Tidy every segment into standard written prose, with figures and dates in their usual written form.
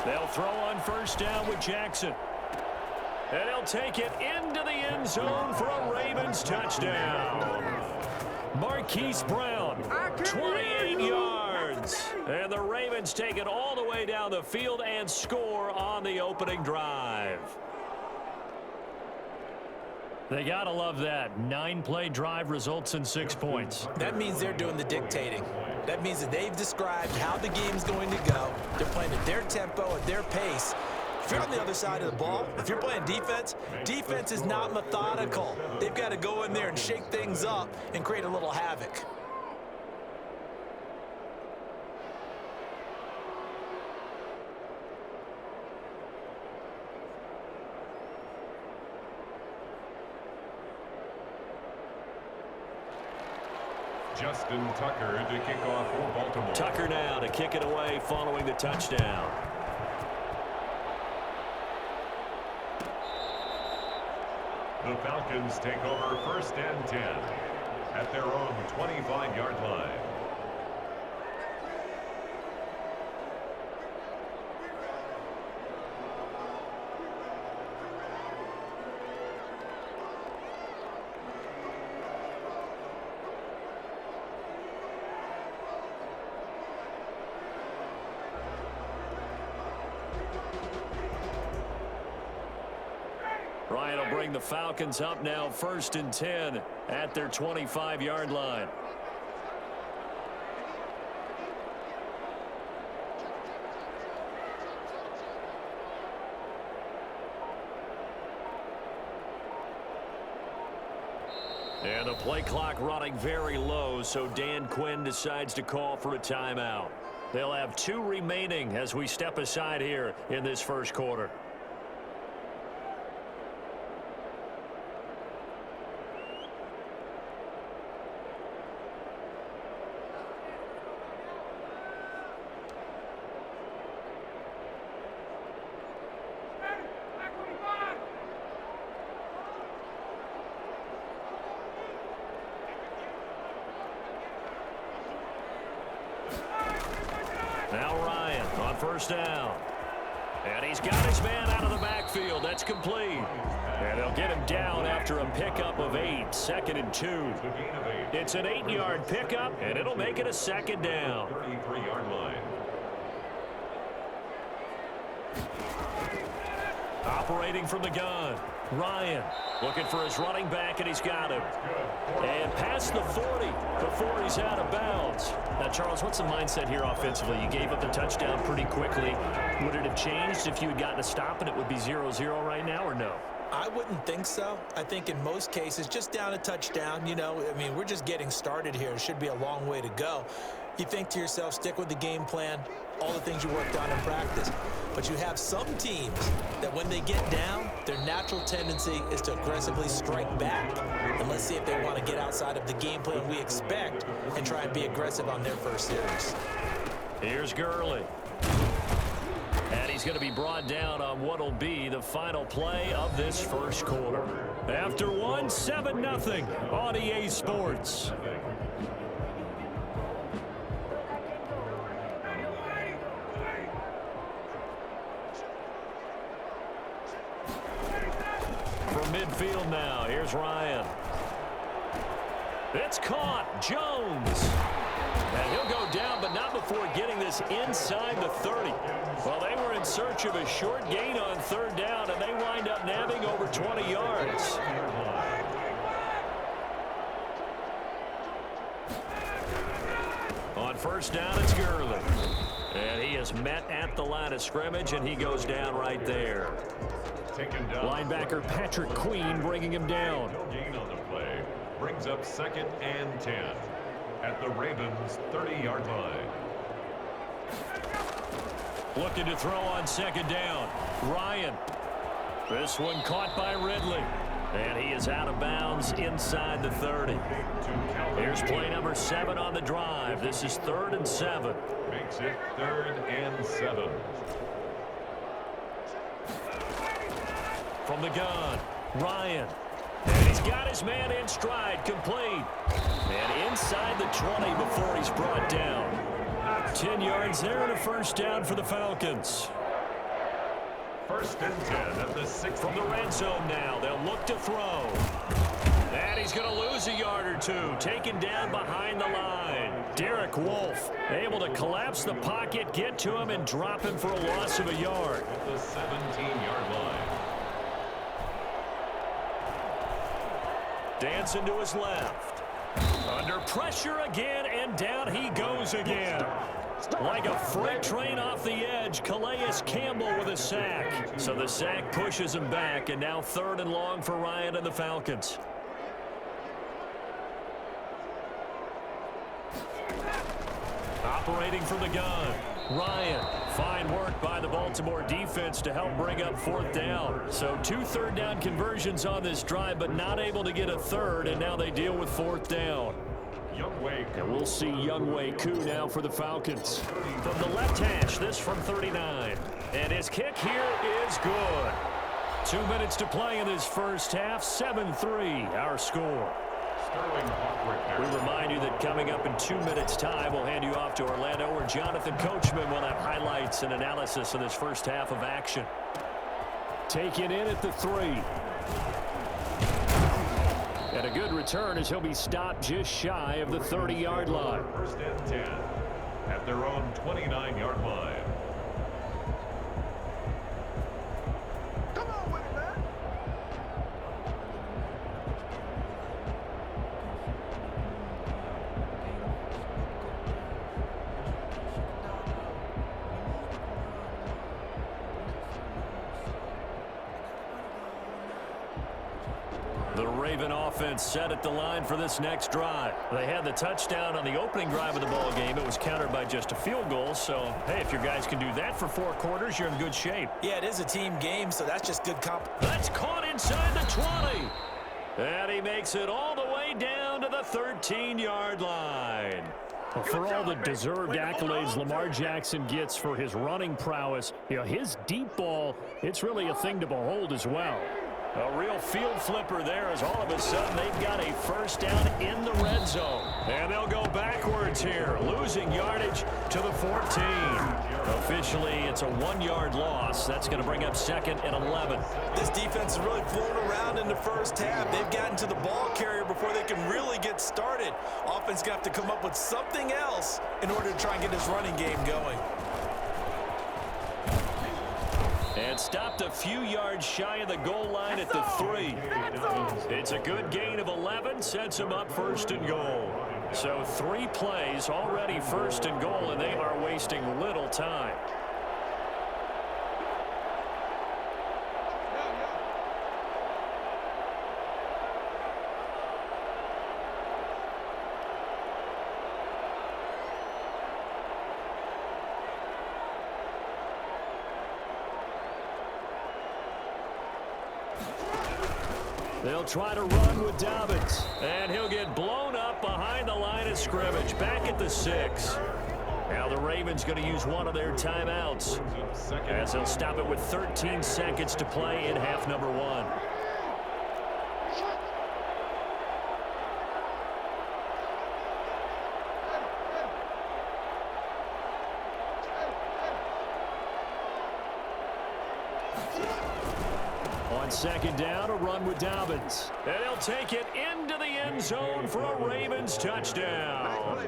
They'll throw on first down with Jackson. And he'll take it into the end zone for a Ravens touchdown. Marquise Brown, 28 yards. And the Ravens take it all the way down the field and score on the opening drive. They got to love that. 9-play drive results in 6 points. That means they're doing the dictating. That means that they've described how the game's going to go. They're playing at their tempo, at their pace. If you're on the other side of the ball, if you're playing defense, defense is not methodical. They've got to go in there and shake things up and create a little havoc. Justin Tucker to kick off for Baltimore. Tucker now to kick it away following the touchdown. The Falcons take over first and 10 at their own 25-yard line. Ryan will bring the Falcons up now first and 10 at their 25-yard line. And the play clock running very low, so Dan Quinn decides to call for a timeout. They'll have 2 remaining as we step aside here in this first quarter. Now Ryan on first down. And he's got his man out of the backfield. That's complete. And they'll get him down after a pickup of 8. 2nd and 2. It's an 8-yard pickup, and it'll make it a 2nd down. 33-yard line. Operating from the gun. Ryan looking for his running back, and he's got him. And past the 40 before he's out of bounds. Now, Charles, what's the mindset here offensively? You gave up the touchdown pretty quickly. Would it have changed if you had gotten a stop and it would be 0-0 right now, or no? I wouldn't think so. I think in most cases, just down a touchdown, you know, I mean, we're just getting started here. It should be a long way to go. You think to yourself, stick with the game plan, all the things you worked on in practice. But you have some teams that when they get down, their natural tendency is to aggressively strike back. And let's see if they want to get outside of the game plan we expect and try and be aggressive on their first series. Here's Gurley. And he's going to be brought down on what will be the final play of this first quarter. After one, 7-0 on EA Sports. From midfield now, here's Ryan. It's caught. Jones. And he'll go down, but not before getting this inside the 30. Well, they were in search of a short gain on 3rd down, and they wind up nabbing over 20 yards. On first down, it's Gurley. And he is met at the line of scrimmage, and he goes down right there. Linebacker Patrick Queen bringing him down. No gain on the play. Brings up 2nd and 10 at the Ravens' 30-yard line. Looking to throw on 2nd down. Ryan. This one caught by Ridley. And he is out of bounds inside the 30. Here's play number 7 on the drive. This is 3rd and 7. Makes it 3rd and 7. From the gun, Ryan. And he's got his man in stride, complete. And inside the 20 before he's brought down. 10 yards there and a first down for the Falcons. First and 10 at the 6. From the red zone now, they'll look to throw. And he's going to lose a yard or two, taken down behind the line. Derek Wolfe able to collapse the pocket, get to him, and drop him for a loss of a yard. At the 17-yard line. Dancing to his left. Under pressure again, and down he goes again. Like a freight train off the edge, Calais Campbell with a sack. So the sack pushes him back, and now 3rd and long for Ryan and the Falcons. Operating from the gun, Ryan. Fine work by the Baltimore defense to help bring up 4th down. So 2 third-down conversions on this drive, but not able to get a third, and now they deal with 4th down. And we'll see Younghoe Koo now for the Falcons. From the left hash, this from 39. And his kick here is good. 2 minutes to play in this first half. 7-3, our score. We remind you that coming up in 2 minutes' time, we'll hand you off to Orlando, where Jonathan Coachman will have highlights and analysis of this first half of action. Taken in at the 3. And a good return as he'll be stopped just shy of the 30-yard line. First and 10 at their own 29-yard line. Come on with it, man. The Raven offense set at the line for this next drive. They had the touchdown on the opening drive of the ball game. It was countered by just a field goal. So, hey, if your guys can do that for 4 quarters, you're in good shape. Yeah, it is a team game, so that's just good comp. That's caught inside the 20. And he makes it all the way down to the 13-yard line. Well, for all the deserved accolades Lamar Jackson gets for his running prowess, his deep ball, it's really a thing to behold as well. A real field flipper there, as all of a sudden they've got a first down in the red zone. And they'll go backwards here, losing yardage to the 14. Officially, it's a 1-yard loss. That's going to bring up 2nd and 11. This defense is really flown around in the first half. They've gotten to the ball carrier before they can really get started. Offense going to have to come up with something else in order to try and get this running game going. And stopped a few yards shy of the goal line at the 3. It's a good gain of 11, sets him up 1st and goal. So 3 plays already 1st and goal, and they are wasting little time. They'll try to run with Dobbins, and he'll get blown up behind the line of scrimmage, back at the 6. Now the Ravens going to use one of their timeouts, as they'll stop it with 13 seconds to play in half number 1. On 2nd down, a run with Dobbins. And he'll take it into the end zone for a Ravens touchdown.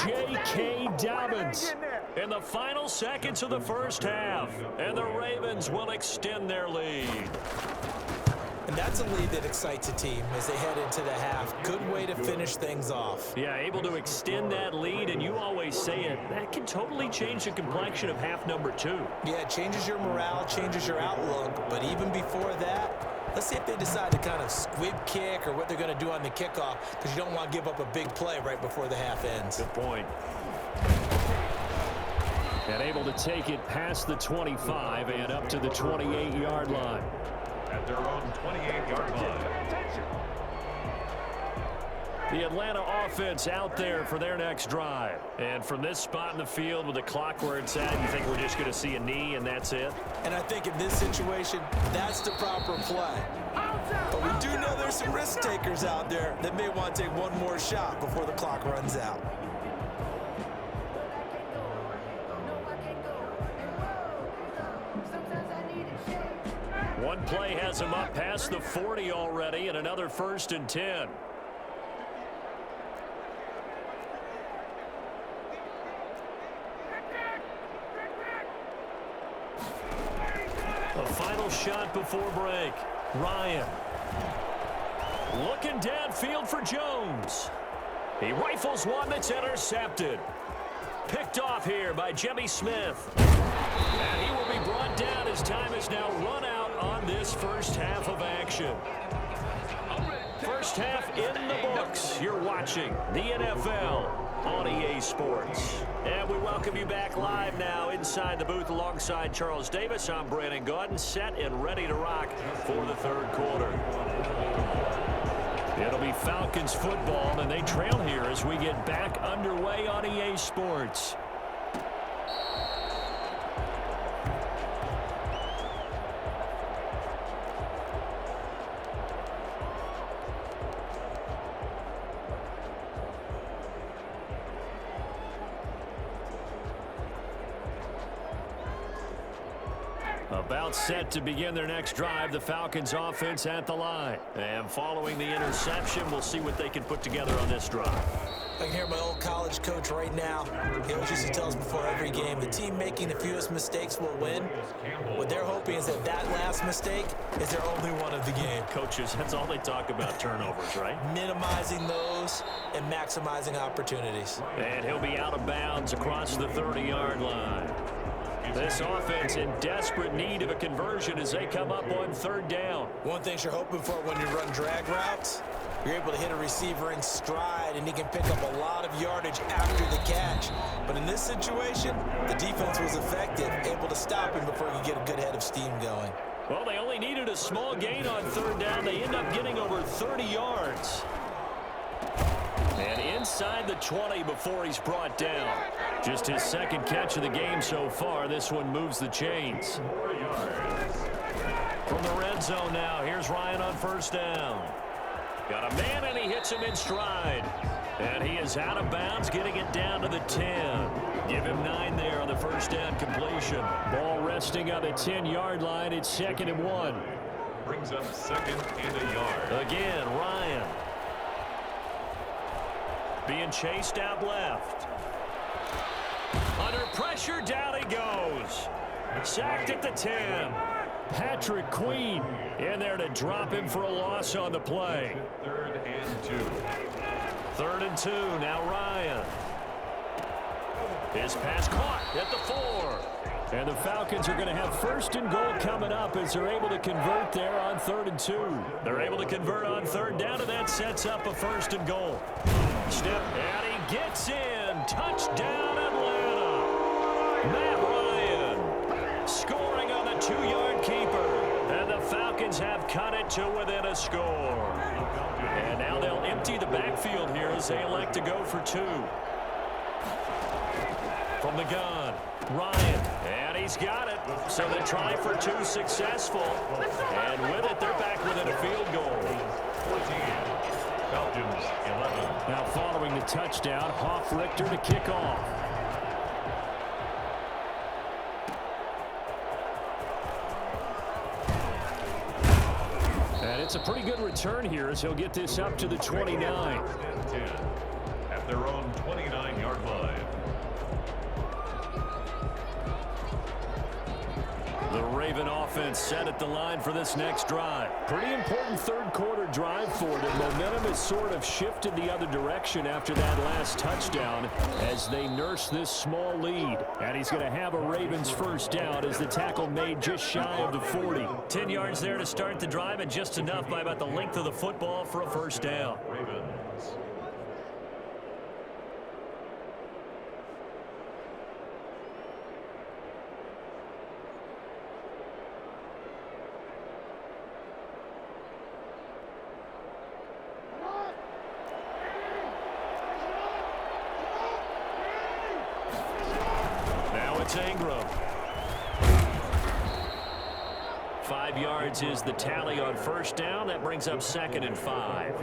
J.K. Dobbins in the final seconds of the first half. And the Ravens will extend their lead. And that's a lead that excites a team as they head into the half. Good way to finish things off. Yeah, able to extend that lead, and you always say it, that can totally change the complexion of half number 2. Yeah, it changes your morale, changes your outlook. But even before that, let's see if they decide to kind of squib kick or what they're going to do on the kickoff, because you don't want to give up a big play right before the half ends. Good point. And able to take it past the 25 and up to the 28-yard line. At their own 28-yard line. The Atlanta offense out there for their next drive. And from this spot in the field with the clock where it's at, you think we're just going to see a knee and that's it? And I think in this situation, that's the proper play. But we do know there's some risk takers out there that may want to take one more shot before the clock runs out. One play has him up past the 40 already, and another 1st and 10. A final shot before break. Ryan. Looking downfield for Jones. He rifles one that's intercepted. Picked off here by Jimmy Smith. And he will be brought down as time is now run out on this first half of action. First half in the books. You're watching the NFL on EA Sports. And we welcome you back live now inside the booth alongside Charles Davis. I'm Brandon Gaudin, set and ready to rock for the third quarter. It'll be Falcons football, and they trail here as we get back underway on EA Sports. About set to begin their next drive, the Falcons offense at the line. And following the interception, we'll see what they can put together on this drive. I can hear my old college coach right now. He always used to tell us before every game, the team making the fewest mistakes will win. What they're hoping is that that last mistake is their only one of the game. Coaches, that's all they talk about, turnovers, right? Minimizing those and maximizing opportunities. And he'll be out of bounds across the 30-yard line. This offense in desperate need of a conversion as they come up on 3rd down. One thing you're hoping for when you run drag routes, you're able to hit a receiver in stride, and he can pick up a lot of yardage after the catch. But in this situation, the defense was effective, able to stop him before he could get a good head of steam going. Well, they only needed a small gain on 3rd down. They end up getting over 30 yards. And inside the 20 before he's brought down. Just his 2nd catch of the game so far. This one moves the chains. From the red zone now, here's Ryan on 1st down. Got a man, and he hits him in stride. And he is out of bounds, getting it down to the 10. Give him 9 there on the 1st down completion. Ball resting on the 10-yard line. It's 2nd and 1. Brings up 2nd and a yard. Again, Ryan. Being chased out left. Under pressure, down he goes. Sacked at the 10. Patrick Queen in there to drop him for a loss on the play. 3rd and 2. 3rd and 2, now Ryan. His pass caught at the 4. And the Falcons are going to have 1st and goal coming up as they're able to convert there on 3rd and 2. They're able to convert on 3rd down, and that sets up a 1st and goal. Step, and he gets in. Touchdown, Atlanta. Matt Ryan scoring on the 2-yard keeper. And the Falcons have cut it to within a score. And now they'll empty the backfield here as they elect to go for 2. From the gun, Ryan, and he's got it. So the try for 2 successful. And with it, they're back within a field goal. 14. Falcons 11. Now following the touchdown, Richter to kick off. And it's a pretty good return here as he'll get this up to the 29. 10 at their own 29-yard line. The Raven offense set at the line for this next drive. Pretty important 3rd quarter drive for them. Momentum has sort of shifted the other direction after that last touchdown as they nurse this small lead. And he's going to have a Ravens 1st down as the tackle made just shy of the 40. 10 yards there to start the drive, and just enough by about the length of the football for a 1st down. Ravens. Ingram. 5 yards is the tally on 1st down. That brings up 2nd and 5.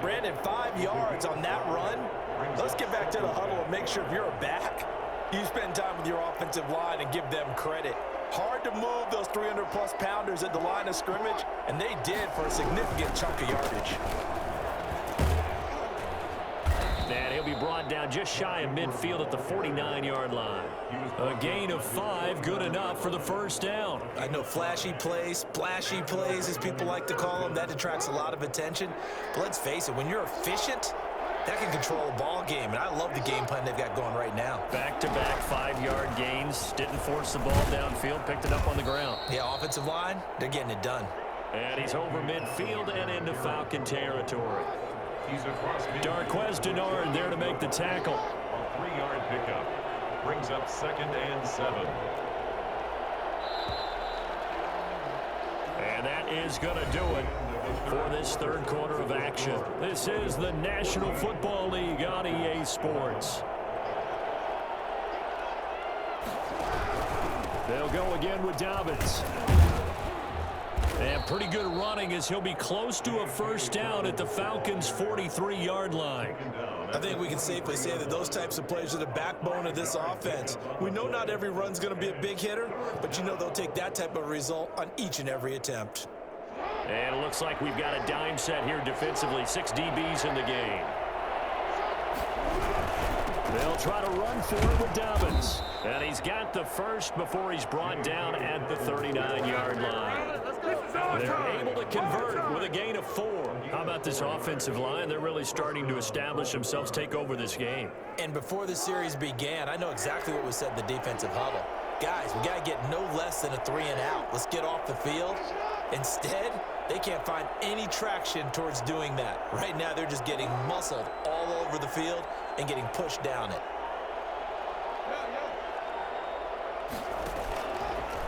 Brandon, 5 yards on that run. Let's get back to the huddle and make sure if you're a back, you spend time with your offensive line and give them credit. Hard to move those 300-plus pounders at the line of scrimmage, and they did for a significant chunk of yardage. And he'll be brought down just shy of midfield at the 49-yard line. A gain of 5, good enough for the first down. I know flashy plays, splashy plays, as people like to call them, that attracts a lot of attention. But let's face it, when you're efficient, that can control a ball game, and I love the game plan they've got going right now. Back-to-back 5-yard gains. Didn't force the ball downfield, picked it up on the ground. Yeah, offensive line, they're getting it done. And he's over midfield and into Falcon territory. He's across midfield. Darquez Denard there to make the tackle. A 3-yard pickup brings up 2nd and 7. And that is going to do it for this third quarter of action. This is the National Football League on EA Sports. They'll go again with Dobbins. And pretty good running as he'll be close to a first down at the Falcons' 43-yard line. I think we can safely say that those types of plays are the backbone of this offense. We know not every run's going to be a big hitter, but you know they'll take that type of result on each and every attempt. And it looks like we've got a dime set here defensively. 6 DBs in the game. They'll try to run for it with Dobbins. And he's got the first before he's brought down at the 39-yard line. They're able to convert with a gain of 4. How about this offensive line? They're really starting to establish themselves, take over this game. And before the series began, I know exactly what was said in the defensive huddle. Guys, we got to get no less than a 3-and-out. Let's get off the field. Instead, they can't find any traction towards doing that. Right now, they're just getting muscled all over the field and getting pushed down it.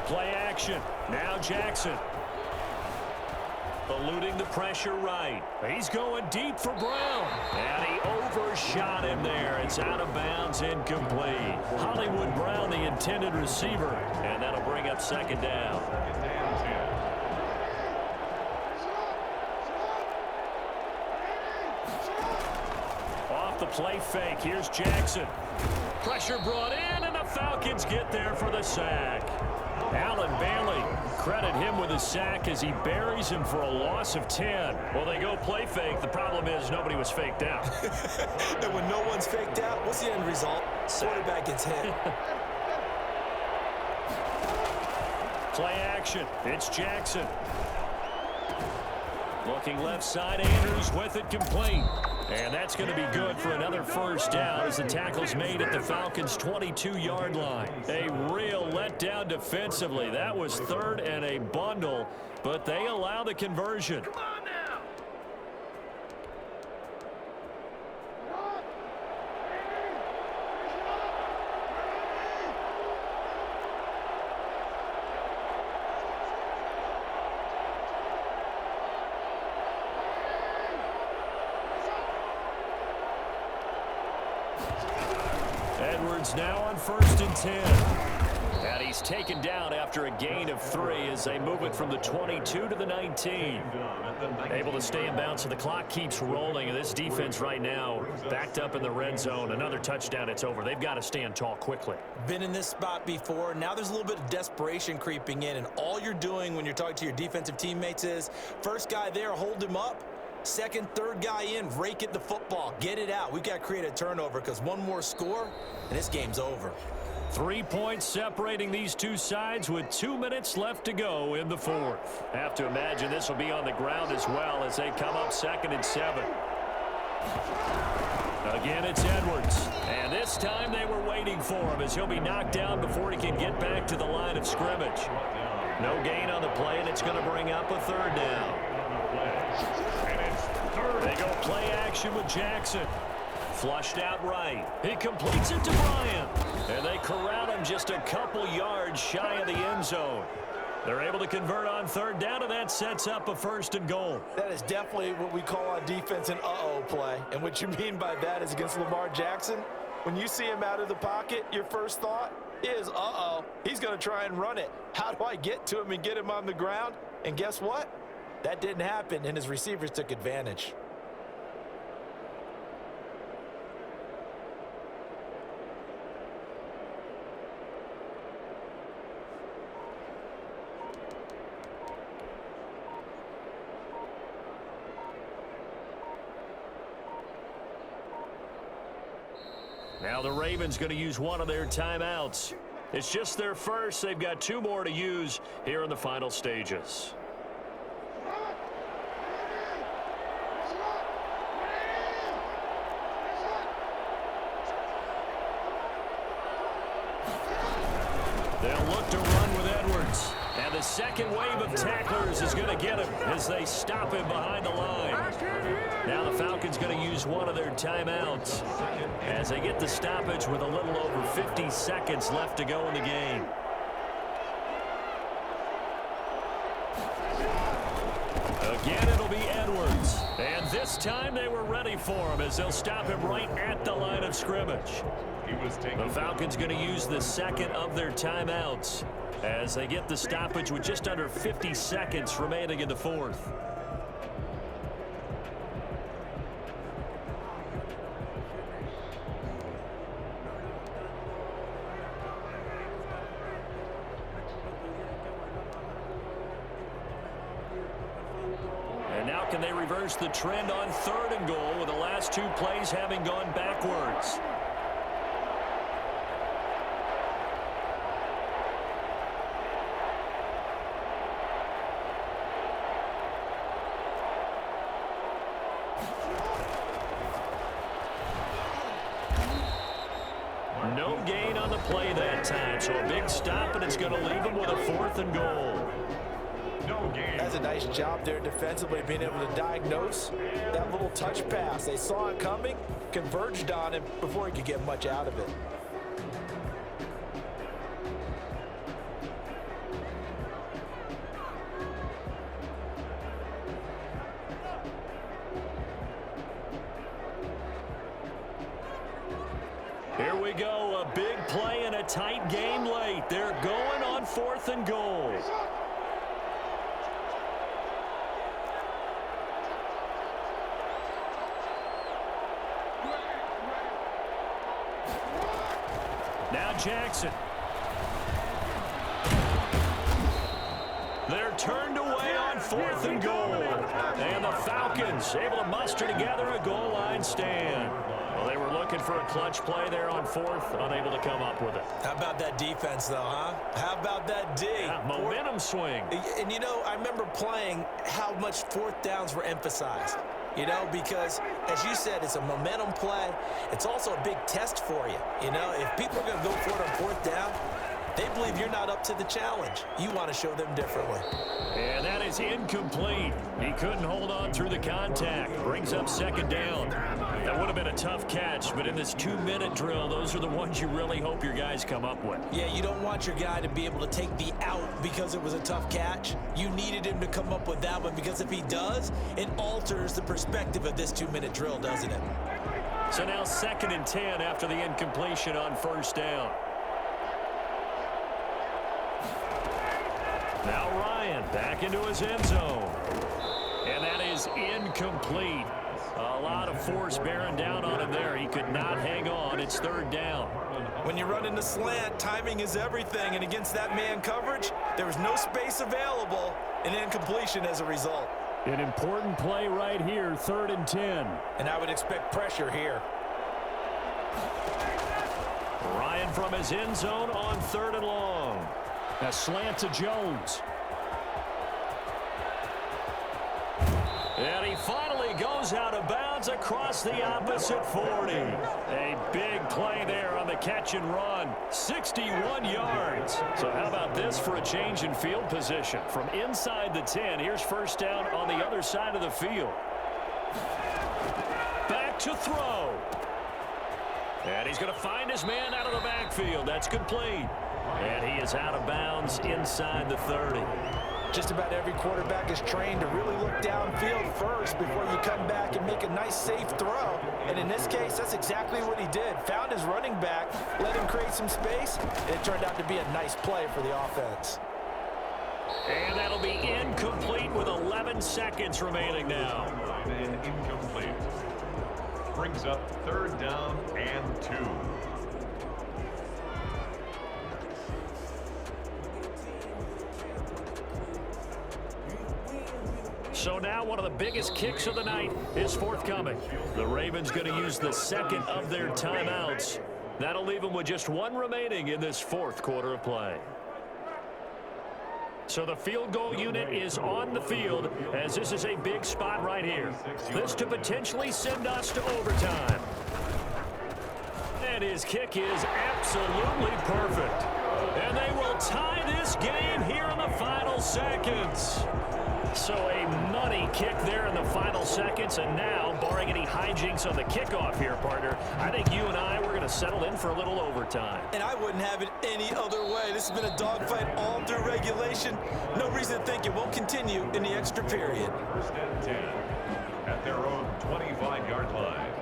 Play action. Now Jackson. Eluding the pressure right. He's going deep for Brown. And he overshot him there. It's out of bounds, incomplete. Hollywood Brown, the intended receiver. And that'll bring up 2nd down. Off the play fake. Here's Jackson. Pressure brought in, and the Falcons get there for the sack. Alan Bailey, credit him with a sack as he buries him for a loss of 10. Well, they go play fake. The problem is nobody was faked out. And when no one's faked out, what's the end result? Quarterback gets hit. Play action. It's Jackson. Looking left side, Andrews with it complete. And that's going to be good for another first down as the tackle's made at the Falcons' 22-yard line. A real letdown defensively. That was 3rd and a bundle, but they allow the conversion. Come on now. Edwards now on 1st and 10. And he's taken down after a gain of 3 as they move it from the 22 to the 19. Able to stay in bounds, so the clock keeps rolling. And this defense right now backed up in the red zone. Another touchdown, it's over. They've got to stand tall quickly. Been in this spot before. Now there's a little bit of desperation creeping in. And all you're doing when you're talking to your defensive teammates is, first guy there, hold him up. Second, third guy in, rake at the football. Get it out. We've got to create a turnover because one more score, and this game's over. 3 points separating these two sides with 2 minutes left to go in the 4th. Have to imagine this will be on the ground as well as they come up 2nd and 7. Again, it's Edwards. And this time they were waiting for him as he'll be knocked down before he can get back to the line of scrimmage. No gain on the play, and it's going to bring up a 3rd down. They go play action with Jackson. Flushed out right. He completes it to Bryant. And they corral him just a couple yards shy of the end zone. They're able to convert on 3rd down, and that sets up a 1st and goal. That is definitely what we call on defense an uh-oh play. And what you mean by that is against Lamar Jackson, when you see him out of the pocket, your first thought is, uh-oh, he's going to try and run it. How do I get to him and get him on the ground? And guess what? That didn't happen, and his receivers took advantage. Now the Ravens going to use one of their timeouts. It's just their first. They've got 2 more to use here in the final stages. They'll look to run with Edwards. And the second wave of tacklers is going to get him as they stop him behind the line. Now the Falcons going to use one of their timeouts as they get the stoppage with a little over 50 seconds left to go in the game. Again, it'll be Edwards. And this time they were ready for him as they'll stop him right at the line of scrimmage. The Falcons going to use the second of their timeouts as they get the stoppage with just under 50 seconds remaining in the fourth. And now can they reverse the trend on 3rd and goal with the last 2 plays having gone backwards? No gain on the play that time, so a big stop, and it's going to leave them with a 4th and goal. No gain. That's a nice job there defensively, being able to diagnose that little touch pass. They saw it coming, converged on him before he could get much out of it. Here we go, a big play in a tight game late. They're going on 4th and goal. Now Jackson. They're turned away on 4th and goal. And the Falcons able to muster together a goal line stand. Well, they were looking for a clutch play there on 4th, unable to come up with it. How about that defense, though, huh? How about that D? Yeah, momentum swing. And, you know, I remember playing how much 4th downs were emphasized. You know, because, as you said, it's a momentum play. It's also a big test for you. You know, if people are going to go for it on 4th down, they believe you're not up to the challenge. You want to show them differently. And that is incomplete. He couldn't hold on through the contact. Brings up 2nd down. That would have been a tough catch, but in this 2-minute drill, those are the ones you really hope your guys come up with. Yeah, you don't want your guy to be able to take the out because it was a tough catch. You needed him to come up with that one, because if he does, it alters the perspective of this 2-minute drill, doesn't it? So now 2nd and 10 after the incompletion on 1st down. Now Ryan back into his end zone. And that is incomplete. A lot of force bearing down on him there. He could not hang on. It's 3rd down. When you run in the slant, timing is everything. And against that man coverage, there was no space available. An incompletion as a result. An important play right here, 3rd and 10. And I would expect pressure here. Ryan from his end zone on 3rd and long. A slant to Jones. And he finally goes out of bounds across the opposite 40. A big play there on the catch and run. 61 yards. So how about this for a change in field position? From inside the 10, here's 1st down on the other side of the field. Back to throw. And he's going to find his man out of the backfield. That's complete. And he is out of bounds inside the 30. Just about every quarterback is trained to really look downfield first before you come back and make a nice, safe throw. And in this case, that's exactly what he did. Found his running back, let him create some space, and it turned out to be a nice play for the offense. And that'll be incomplete with 11 seconds remaining now. And incomplete. Brings up 3rd down and 2. So now one of the biggest kicks of the night is forthcoming. The Ravens going to use the second of their timeouts. That'll leave them with just one remaining in this fourth quarter of play. So the field goal unit is on the field as this is a big spot right here. This to potentially send us to overtime. And his kick is absolutely perfect. And they will tie this game here in the final seconds. So a money kick there in the final seconds. And now, barring any hijinks on the kickoff here, partner, I think you and I, we're going to settle in for a little overtime. And I wouldn't have it any other way. This has been a dogfight all through regulation. No reason to think it won't continue in the extra period. First and 10 at their own 25-yard line.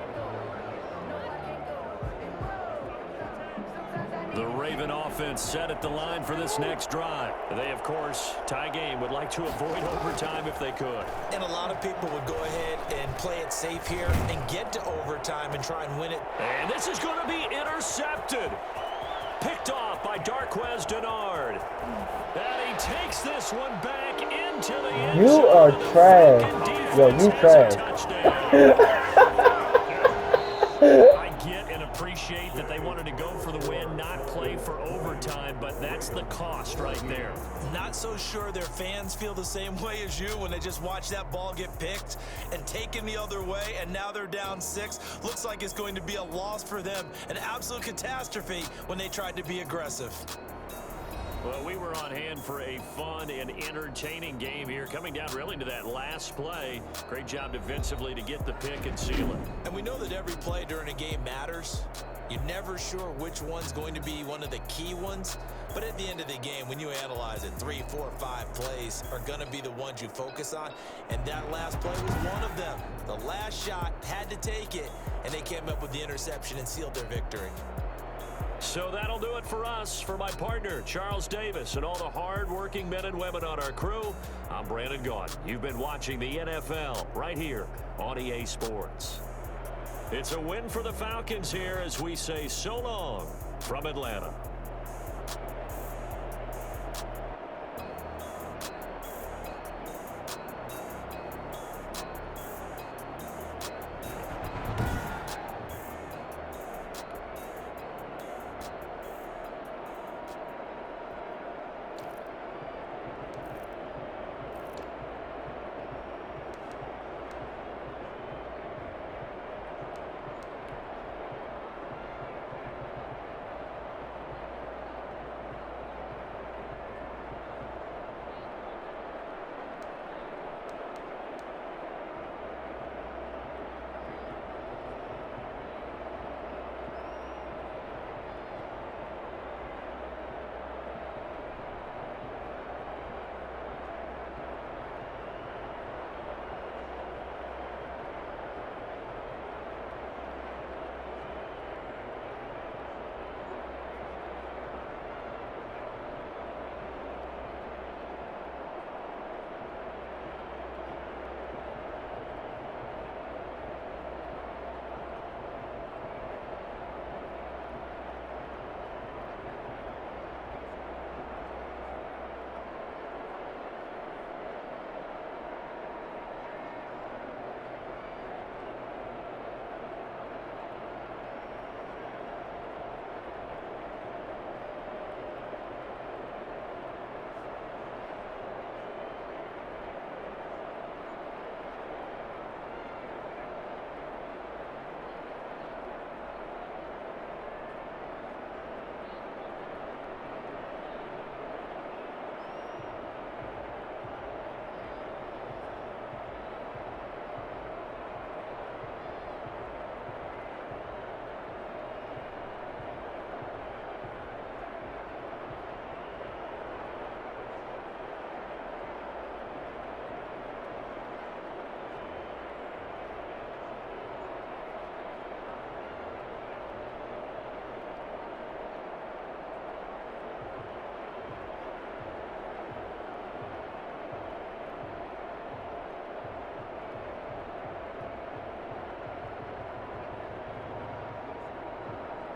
The Raven offense set at the line for this next drive. They, of course, tie game, would like to avoid overtime if they could. And a lot of people would go ahead and play it safe here and get to overtime and try and win it. And this is going to be intercepted. Picked off by Darquez Denard. And he takes this one back into the end zone. You are trash. Yo, you trash. I get and appreciate that they wanted to go for the win, not play for overtime, but that's the cost right there. Not so sure their fans feel the same way as you when they just watch that ball get picked and taken the other way, and now they're down 6. Looks like it's going to be a loss for them, an absolute catastrophe when they tried to be aggressive. Well, we were on hand for a fun and entertaining game here, coming down really to that last play. Great job defensively to get the pick and seal it. And we know that every play during a game matters. You're never sure which one's going to be one of the key ones. But at the end of the game, when you analyze it, 3, 4, 5 plays are going to be the ones you focus on. And that last play was one of them. The last shot had to take it, and they came up with the interception and sealed their victory. So that'll do it for us. For my partner, Charles Davis, and all the hard-working men and women on our crew, I'm Brandon Gaudin. You've been watching the NFL right here on EA Sports. It's a win for the Falcons here as we say so long from Atlanta.